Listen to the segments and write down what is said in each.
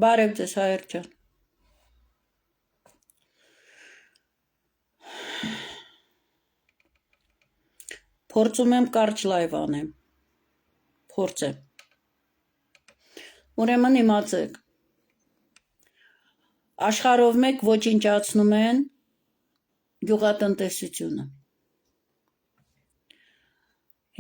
Բարև ձեզ հայր ջան։ Փորձում եմ կարճ լայվ անեմ։ Փորձեմ։ Ուրեմն իմացեք։ Աշխարհով մեկ ոչնչացնում են գյուղատնտեսությունը։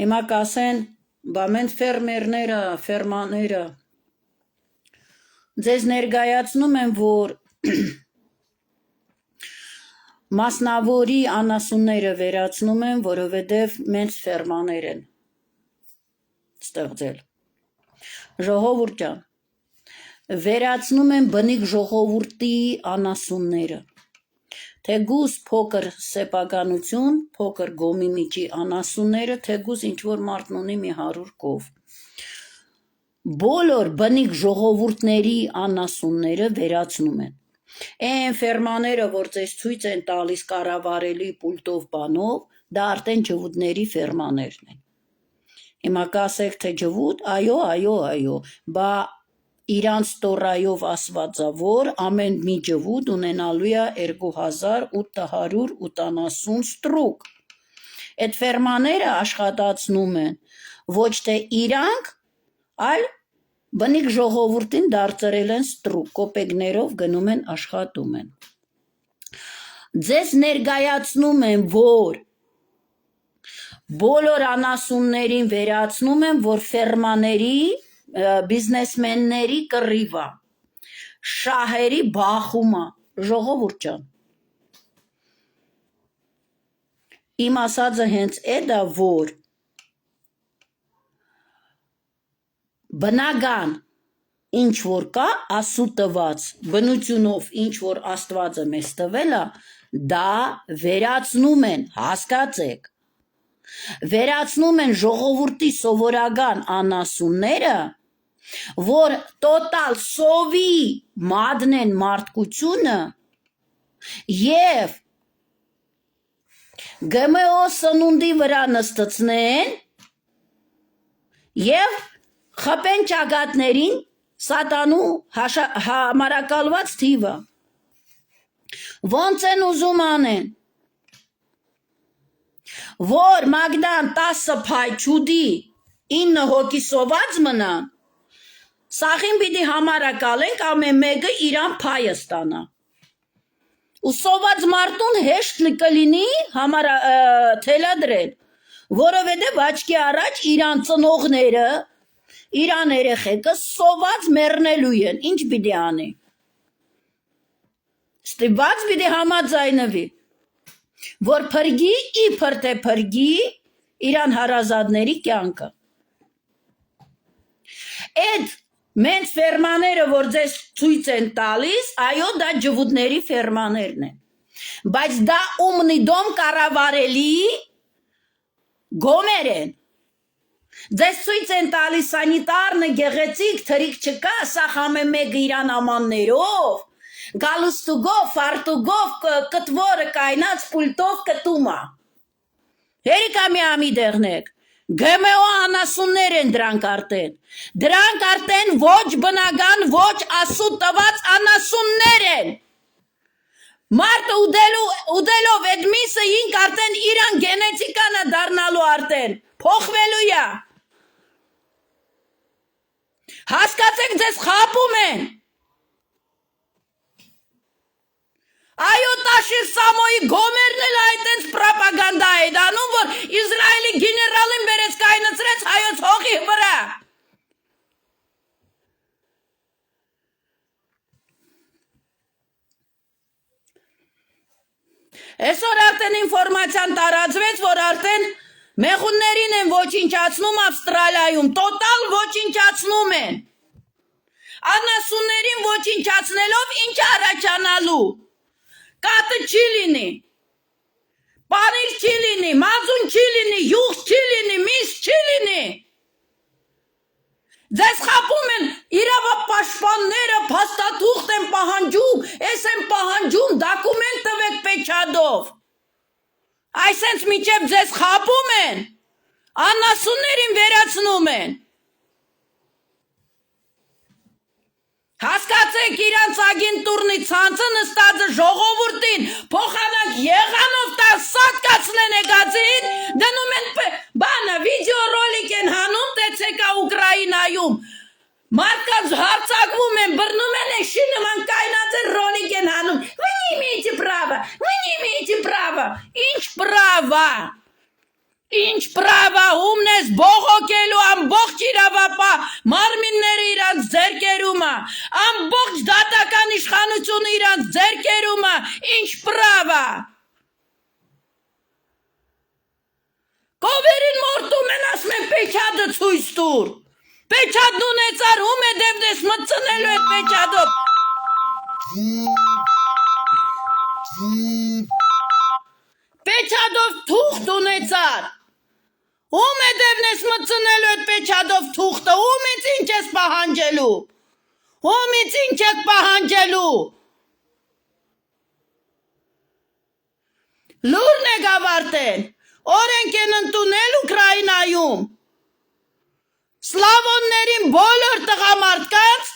Հիմա կասեն, բա մենք ֆերմերները, ֆերմաները ձեզ ներկայացնում են, որ մասնավորի անասունները վերացնում են, որովհետև մենք ֆերմաներ են ստեղծել։ Ժողովուրդ ջան, վերացնում են բնիկ ժողովրդի անասունները։ Թեգուզ փոքր սեփականություն, փոքր գոմիմիջի անասունները, թեգուզ ինչ-որ մարդն ունի մի 100 կով։ Բոլոր բնիկ ժողովուրդների անասունները վերացնում են։ Այն ֆերմաները, որ ձեզ ցույց են տալիս կառավարելի պուլտով բանով, դա արդեն ջվուդների ֆերմաներն են։ Հիմա կասեք, թե ջվուդ, այո, բա իրանց տորայով ասվածավոր ամեն մի ջվուդ ունենալու է 2880 ստրուկ։ Այդ ֆերմաները աշխատացնում են ոչ թե իրանք, այլ բնիկ ժողովրդին դարձրել են ստրուկ, կոպեկներով գնում են աշխատում են։ Ձեզ ներկայացնում են, որ բոլոր անասուններին վերացնում են, որ ֆերմաների, բիզնեսմենների կռիվա, շահերի բախումա, ժողովուրդ ջան։ Իմ ասածը հենց էդ է, որ բնական ինչ որ կա Աստծո տված բնությունով ինչ որ Աստվածը մեզ տվել է, դա վերացնում են, հասկացեք։ Վերացնում են ժողովրդի սովորական անասունները, որ տոտալ սովի մադնեն մարդկությունը և GMO սնունդի վրա նստեցնեն և խփեն ճակատներին սատանու համարակալված թիվը։ Ոնց են ուզում անեն, որ Մագդան 10 փայ չուդի 9 հոգի սոված մնան, սաղին պիտի համարակալենք ամեն մեկը իրան փայը ստանա։ Ու սոված մարդուն հեշտ կլինի թելադրել, որովհետև աչքի առաջ իրան ծնողները, իրան երեխեքը սոված մեռնելու են, ինչ պիտի անի։ Ստիպված պիտի համաձայնվի, որ փրկի իբր թե փրկի իրան հարազատների կյանքը։ Այդ մենք ֆերմաները, որ ձեզ ցույց են տալիս, այո, դա ջվուդների ֆերմաներն են, բայց դա ումնիդոմ կառավարելի գոմեր են։ Ձեզ ցույց են տալիս սանիտարնը գեղեցիկ, թրիկ չկա, սա ամեն մեկը իրան ամաններով, գալուստուգով, ֆարտուգով, կտվորը կայնած պուլտով կտումա։ Հերիկա մի ամի դեղնեք, GMO անասուններ են դրանք արդեն ոչ բնական, ոչ Աստծո տված անասուններ են։ Մարդը ուդելով այդ միսը ինք արդեն իրան գենետիկան է դառնալու արդեն, փոխվելու է։ Հասկացեք, ձեզ խաբում են։ Այո, Տաշիր Սամոյի գոմերն էլ այդենց պրոպագանդա է դանում, որ Իսրայելի գեներալին բերեց կայնացրեց հայոց հողի վրա։ Այսօր արդեն ինֆորմացիան տարածվեց, որ արդեն մեղուններին են ոչնչացնում Ավստրալիայում, տոտալ ոչնչացնում են։ Անասուններին ոչնչացնելով ինչ առաջանալու։ Կատը չի լինի, պանիր չի լինի, մազուն չի լինի, յուղ չի լինի, միս չի լինի։ Ձեզ խաբում են իրավապաշտպանները, փաստաթուղթ են պահանջում, ես են պահանջում, դոկումենտ տվեք պեչադով։ Այսենց միջև ձեզ խաբում են, անասուններին վերացնում են։ Հասկացեք եկեք իրանց ագենտուրնի ցանցը նստածը ժողովուրդին փոխանակ եղանով տա սատկացնեն եկածին դնում են բանը վիդեոռոլիկ են հանում տեսեկա Ուկրաինայում մարդկանց հարցակվում են բռնում են շինը ման կայնած են ռոլիկ են հանում вы не имеете права ինչ права Ինչ պրավա ումնես բողոքելու ամբողջ իրավապահ մարմինները իրանց ձեռքերում է, ամբողջ դատական իշխանությունը իրանց ձեռքերում է, ինչ պրավա։ Կովերին մորտում են ասում են պեչատը ցույց տուր։ Պեչատն ունեցար ում է դեպդես մտցնելու է պեչատով։ Պեչատով թուղթ ունեցար։ Ում է դևնես մտցնելու այդ պեչատով թուղթը, ումից ինչ ես պահանջելու, ումից ինչ եք պահանջելու, լուրն է գավարտեն, օրենք են ընդունել Ուկրաինայում, սլավոններին բոլոր տղամարդկանց,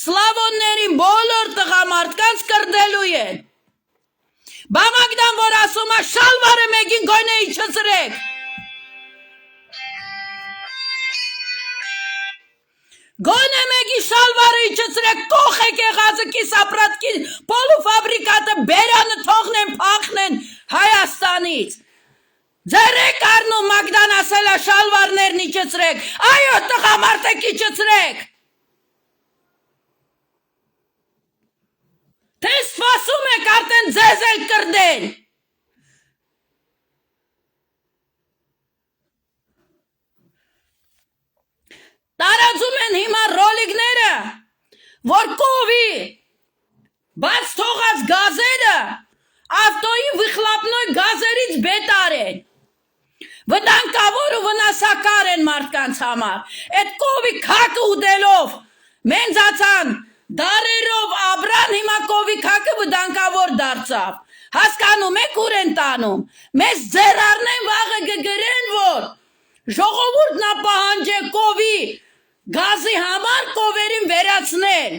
Սլավոններին բոլոր տղամարդկանց կրդելու են։ Բամագդան, որ ասում է շալվարը մեկին գոյնե իչծրեք։ Գոյնե մեկի շալվարը իչծրեք, կոխեք եղածը կիսապրատքի պոլուֆաբրիկատը բերանը թողնեն, պախնեն Հայաստանից։ Ձերեք արնում Մագդան ասել է շալվարներն իչծրեք, այո տղամարդեք իչծրեք։ Թե սպասում եք արդեն ձեզ էլ կրդեն։ Տարածում են հիմա ռոլիկները, որ կովի բաց թողած գազերը ավտոյի վիխլապնոյ գազերից բետար են։ Վտանգավոր ու վնասակար են մարդկանց համար։ Այդ կովի քակը ուտելով մենձացան դարերով ապրան հիմա կովի քակը վտանգավոր դարձավ։ Հասկանում եք ուր են տանում։ Մեզ ձեռարնեն վաղը գգրեն, որ ժողովուրդն է պահանջե կովի գազի համար կովերին վերացնել։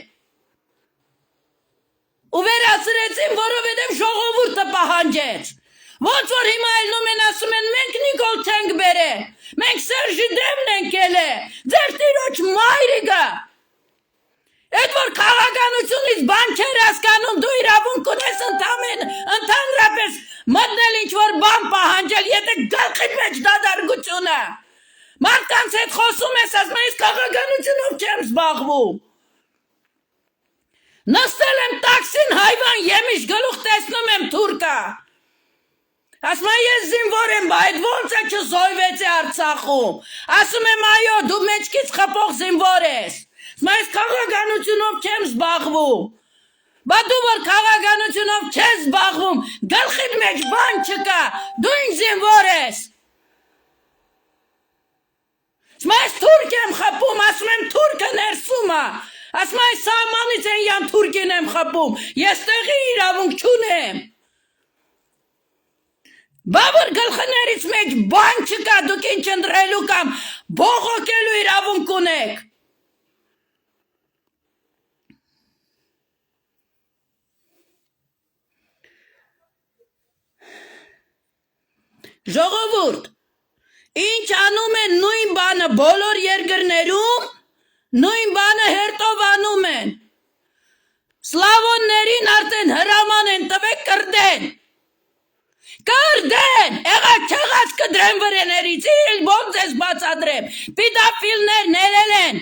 Ու վերացրեցին, որովհետև ժողովուրդը պահանջեց։ Ոնց որ հիմա ելնում են ասում են մենք Նիկոլ չենք բերել, մենք Սերժի դեմն ենք ելել, ձեր տիրոջ մայրիկը։ Այդ որ քաղաքականությունից բան չեր հասկանում, դու իրավունք ունես ընդհանրապես մտնել ինչ-որ բան պահանջել, եթե գլխիդ մեջ դադարգությունը։ Մարդկանց հետ խոսում ես, ասում ես քաղաքականությունով չեմ զբաղվում։ Նստել եմ տաքսին հայվան եմիշ գլուխ տեսնում եմ թուրքա։ Ասում ես զինվոր եմ, այդ ոնց է չզոյվեցի Արցախում։ Ասում եմ այո, դու մեջքից խփող զինվոր ես։ Ես քաղաքականությունով չեմ զբաղվում։ Բա դու որ քաղաքականությունով չես զբաղվում, գլխիդ մեջ բան չկա, դու ինչ զինվոր ես։ Ես թուրք եմ խփում, ասում եմ թուրքը ներսում է։ Ասում եմ սահմանից են յան թուրքին եմ խփում, ես տեղի իրավունք չունեմ։ Բա որ գլխներից մեջ բան չկա, դուք ինչ ընտրելու կամ բողոքելու իրավունք ունեք։ Ժողովուրդ, ինչ անում են նույն բանը բոլոր երկրներում, նույն բանը հերտով անում են։ Սլավոններին արդեն հրաման են տվել կրդեն։ Կրդեն, եղած չեղած կդրեմ վրեներից, իրել ոնց ես բացադրեմ, պիդաֆիլներ ներել են,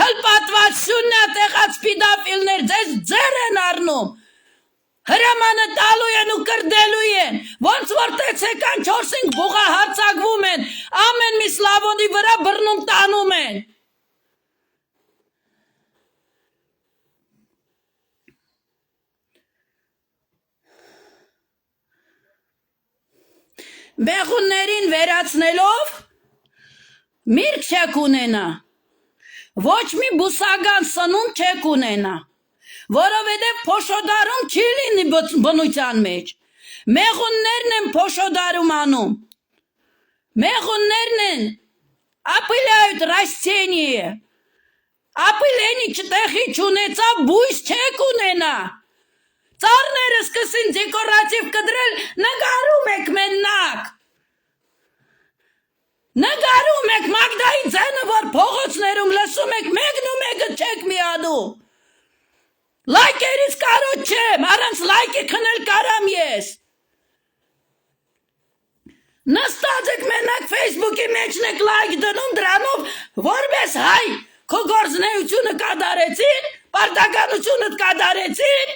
թլպատված շուննատ եղած պիդաֆիլներ ձեզ ձեր են առնում, հրամանը տալու են ու կրդելու են, ոնց որ տեսեկան 4-5 բուղա հարցակվում են, ամեն մի սլավոնի վրա բռնում տանում են։ Մեղուններին վերացնելով միրգ չեք ունենա, ոչ մի բուսական սնունդ չեք ունենա, որովհետև փոշոդարում չի լինի բնության մեջ, մեղուններն են փոշոդարում անում, Մեղուններն են, ապիլայդ ռասցենիը, ապիլենի չտեղի չունեցավ, բույս չեք ունենա, ծարները սկսին դեկորատիվ կդրել, նգարում եք մեննակ, նգարում եք մագդայի ձենը, որ փողոցներում լսում եք, մեկն ու մեկը չեք միանում, լայքերից կարոտ չեմ, առանց լայքի քնել կարամ ես, նստած եք մենակ Facebook-ի մեջն եք լայք դնում դրանով, որպես հայ, քո գործնեությունը կադարեցին, պարտականությունըդ կադարեցին,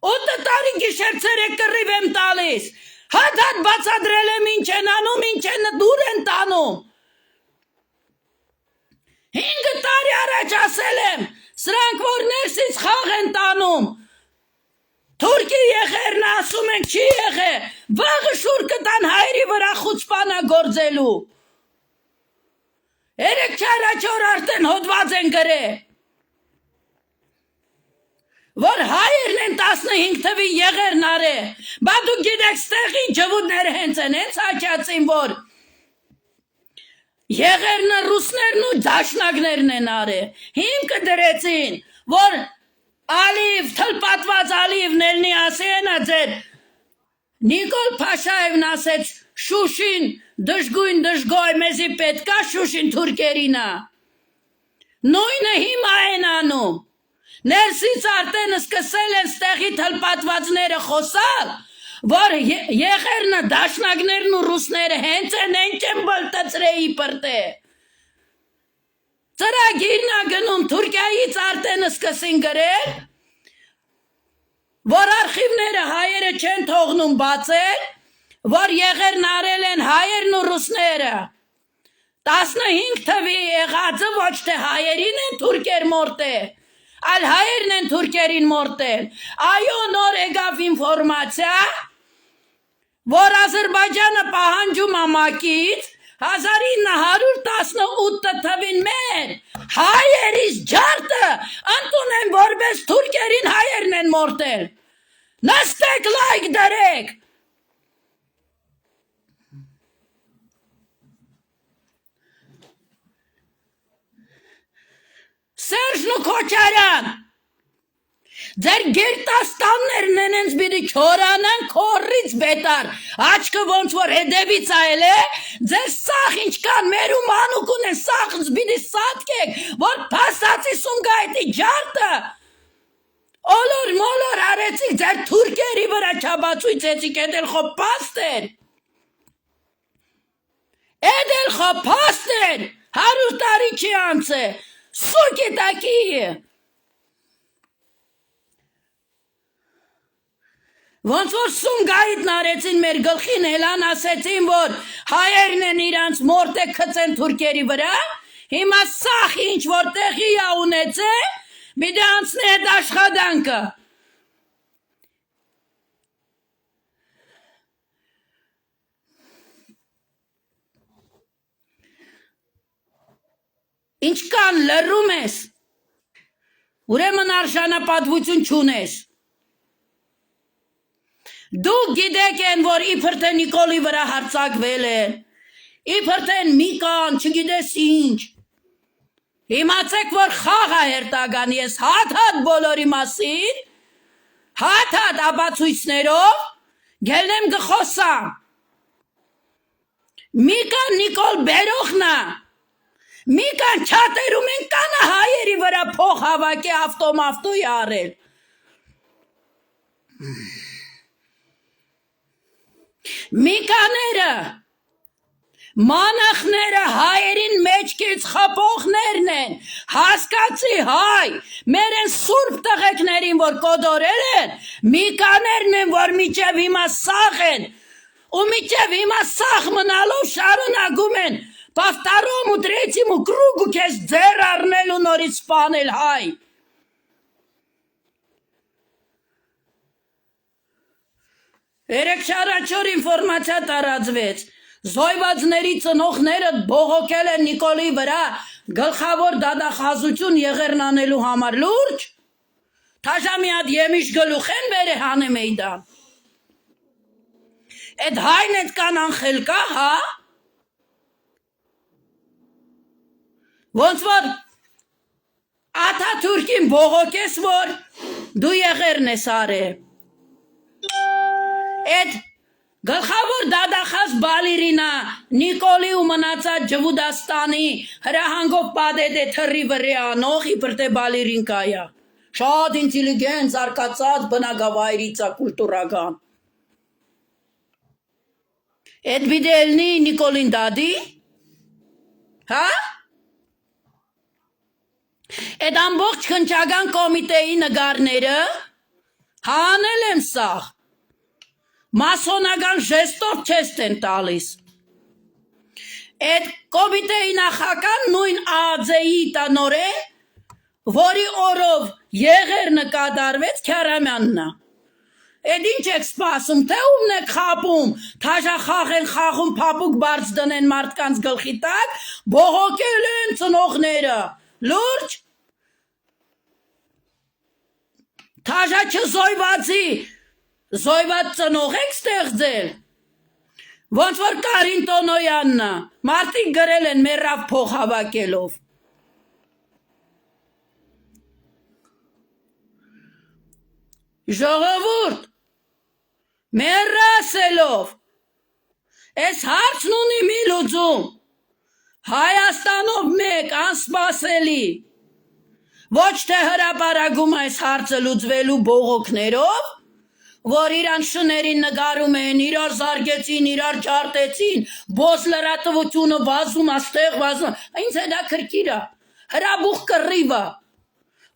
8 տարի գիշեր եք կռիվ եմ տալիս, հատ բացադրել եմ ինչ են անում, ինչ են դուր են տանում, 5 տարի առաջ ասել եմ, սրանք որ ներսից խաղ են տանում, Թուրքի եղերն ասում ենք չի եղե, վաղը շուր կտան հայրի վրա խուցպանա գործելու, 3-4 օր արդեն հոդված են գրե, որ հայերն են 15 թվի եղերն արե, բա դու գիտեք ստեղի ջվուդները հենց են հենց հաճացին, որ եղերնը ռուսներն ու դաշնակներն են արե, հիմքը դրեցին, որ Ալիև, թլպատված Ալիևն էլնի ասենա ձեր, Նիկոլ Փաշաևն ասեց Շուշին դժգույն դժգոյ մեզի պետքա Շուշին թուրքերինա, նույնը հիմա են անում, ներսից արդեն սկսել են ստեղի թլպատվածները խոսալ, որ եղերնը դաշնակներն ու ռուսները հենց են են բլտծրեի պրտե, ծրագիրն ա գնում Թուրքիայից արդեն սկսին գրել, որ արխիվները հայերը չեն թողնում բացել, որ եղերն արել են հայերն ու ռուսները, 15 թվի եղածը ոչ թե հայերին են թուրքեր մորտել, այլ հայերն են թուրքերին մորտել, այո նոր եկավ ինֆորմացիա, որ Ադրբեջանը պահանջում ամակից, 1918 թվին մեր հայերից ջարդը ընդունեն որպես թուրքերին հայերն են մորտել, նստեք լայք դրեք, Սերժն ու Քոչարյան, ձեր գերտաստաններն են ենց բիդի չորանան կորից բետար, աչկը ոնց որ հետևից այլ է, ձեր սաղ ինչքան մերու մանուկ ունեն սաղ բիդի սատկեք, որ պասացի սունգայտի ջարդը, Օլոր մոլոր արեցիք ձեր թուրքերի վրա չաբացույցեցիք էդ էլ խո պաստեր, էդ էլ խո պաստեր, 100 տարի չի անց է, սուկ է տակի է, Ոնց որ սունգայիտ նարեցին մեր գլխին հելան ասեցին, որ հայերն են իրանց մորտե կծեն թուրքերի վրա, հիմա սախ ինչ որ տեղի ա ունեցե, միդե անցնե էդ աշխատանքը։ Ինչքան լռում ես, ուրեմն արժանապատվություն չունես։ Դուք գիտեք են, որ իբր թե Նիկոլի վրա հարձակվել են, իբր թե Միկան, չգիտես ինչ։ Իմացեք, որ խաղ ա հերթական, ես հատ բոլորի մասին, հատ ապացույցներով գելնեմ գխոսամ։ Միկան Նիկոլ բերողն ա, Միկան չատերում են կանա հայերի վրա փող հավաքի ավտոմավտույ արել։ Միկաները, մանախները հայերին մեջքից խփողներն են, հասկացի հայ, մեր են սուրբ տղեկներին, որ կոդորել են, միկաներն են, որ միջև հիմա սաղ են, ու միջև հիմա սաղ մնալով շարունակում են, պավտարում ու դրեցիմ ու կրուգ ու կեզ ձեր առնել ու նորից սպանել հայ։ Երեք շարաչոր ինվորմացիա տարածվեց, զոյվածների ծնողները բողոքել են Նիկոլի վրա գլխավոր դադախազություն եղերն անելու համար լուրջ, թաժամի հատ եմիշ գլուխ են վեր է հանեմ էյդան։ Այդ հայն այդքան անխել կա, հա? Ոնց որ Աթաթուրքին բողոքես, որ դու եղերն ես արել։ Այդ գլխավոր դադախած բալերինա Նիկոլի ու մնացած Ջվուդաստանի հրահանգով պատեդե թռի վրի անող իբր թե բալերին կայա։ Շատ ինտելիգենտ զարգացած բնագավայրիցա կուլտուրական։ Այդ բիդելնի Նիկոլին դադի, հա? Այդ ամբողջ քնչական կոմիտեի նգարները հանել եմ սաղ, մասոնական ժեստով չես տեն տալիս։ Այդ կոմիտեի նախական նույն ԱԱԾ-ի տանորը, որի օրով եղեր նկատարվեց Քյարամյաննա։ Այդ ինչ եք սպասում, թե ումն եք խապում, թաժախաղ են խաղում, փապուկ բարձ դնեն մարդկանց գլխի տակ, բողոքել են ծնողները, լուրջ, թաժա չզոյվածի, զոյված ծնող եք ստեղծել, ոնց որ Կարին Տոնոյաննա, մարդիկ գրել են մերավ փող հավաքելով։ Ժողովուրդ, մերասելով, ես հարցն ունի մի լուծում, Հայաստանով մեկ անսպասելի, ոչ թե հրապարակում այս հարցը լուծվելու բողոքներով, որ իրան շներին նգարում են, իրար զարգեցին, իրար ջարտեցին, բոս լրատվությունը վազում, աստեղ վազում, ինձ հետա քրքիրա, հրաբուխ կռիվա,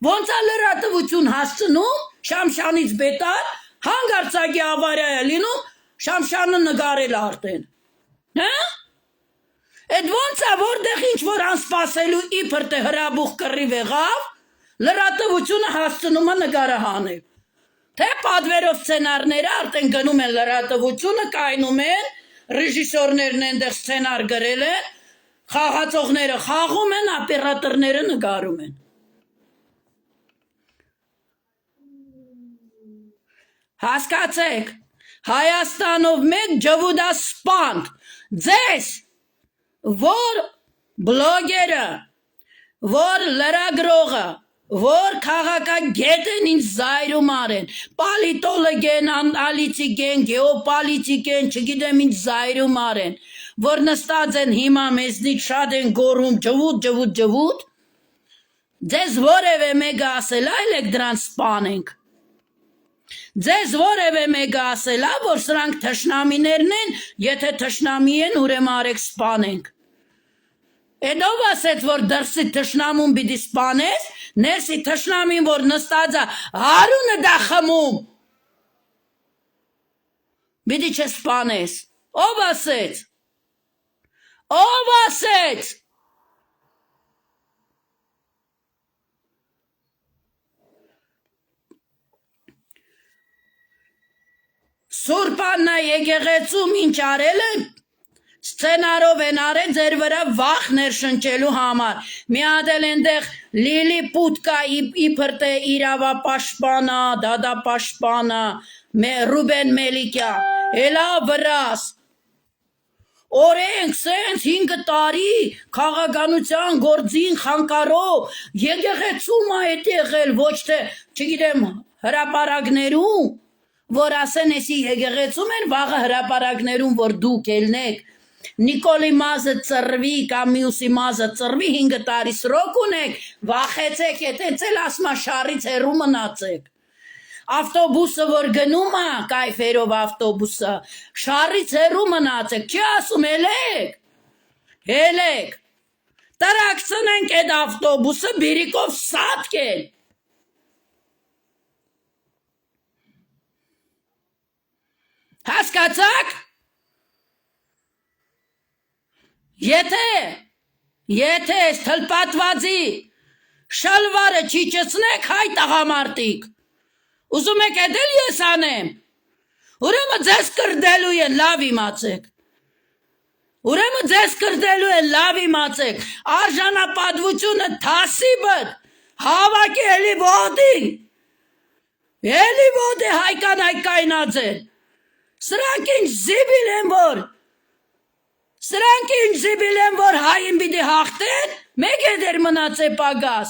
ոնց է լրատվություն հասցնում, Շամշանից բետար, հանգարցակի ավարյա է լինում, Շամշանը նգարել արդեն, հա? Այդ ոնց է, որտեղ ինչ-որ անսպասելու իբր թե հրաբուխ կռիվ եղավ, լրատվությունը հասցնում է նգարահանել, թե պատվերով սցենարները արդեն գնում են լրատվությունը, կայնում են, ռեժիսորներն այնտեղ սցենար գրել են, խաղացողները խաղում են, օպերատորները նգարում են։ Հասկացեք, Հայաստանով մեկ ջվուդասպանդ, ձեզ, որ բլոգերը, որ լրագրողը, որ քաղաքագետն ինձ զայրում արեն, պալիտոլոգեն, անալիտիկեն, գեոպոլիտիկեն, չգիտեմ ինձ զայրում արեն, որ նստած են հիմա մեզնից շատ են գոռում ջվուդ, ձեզ որևէ մեկը ասել այլ եք դրան սպանենք, ձեզ որևէ մեկը ասել է, որ սրանք թշնամիներն են, եթե թշնամի են, ուրեմն արեք սպանենք։ Էդ ով ասեց, որ դրսի թշնամուն պիտի սպանես, ներսի թշնամին, որ նստած է, հարունը դա խմում, պիտի չսպանես։ Ով ասեց։ Ով ասեց։ Սուրբ Աննա եկեղեցում ինչ արել են, սցենարով են արել ձեր վրա վախ ներշնչելու համար, միադել ենտեղ լիլի պուտկա իբր թե իրավապաշտպանա, դադապաշտպանա, Ռուբեն Մելիքյա, էլա վրաս, օրենք սենց 5 տարի քաղաքականության գործին խանկարով, եկեղեցում այդ եղել, ոչ թե, չգիտեմ, հրապարակներում, որ ասեն էսի եկեղեցում են վաղը հրապարակներում, որ դուք ելնեք, Նիկոլի մազը ծռվի կամ մյուսի մազը ծռվի 5 տարի սրոք ունեք, վախեցեք, եթե էլ ասմա շարից հեռու մնացեք։ Ավտոբուսը որ գնում է, կայֆերով ավտոբուսը, շարից հեռու մնացեք, չի ասում ելեք, տրակցնենք այդ ավտոբուսը բիրիկով սատկել։ Հասկացաք։ Եթե այս թլպատվածի շալվարը չիջեցնեք, հայ տղամարդիկ, ուզում եք էդել ես անեմ, ուրեմն ձեզ կրդելու են, լավ իմացեք, արժանապատվությունը թասիբըտ, հավաքի էլի ոտի հայկան հայկայնած են, Սրանք ինչ զիբիլ են, որ հային պիտի հաղթեն, մեկ է դեր մնաց է պագաս,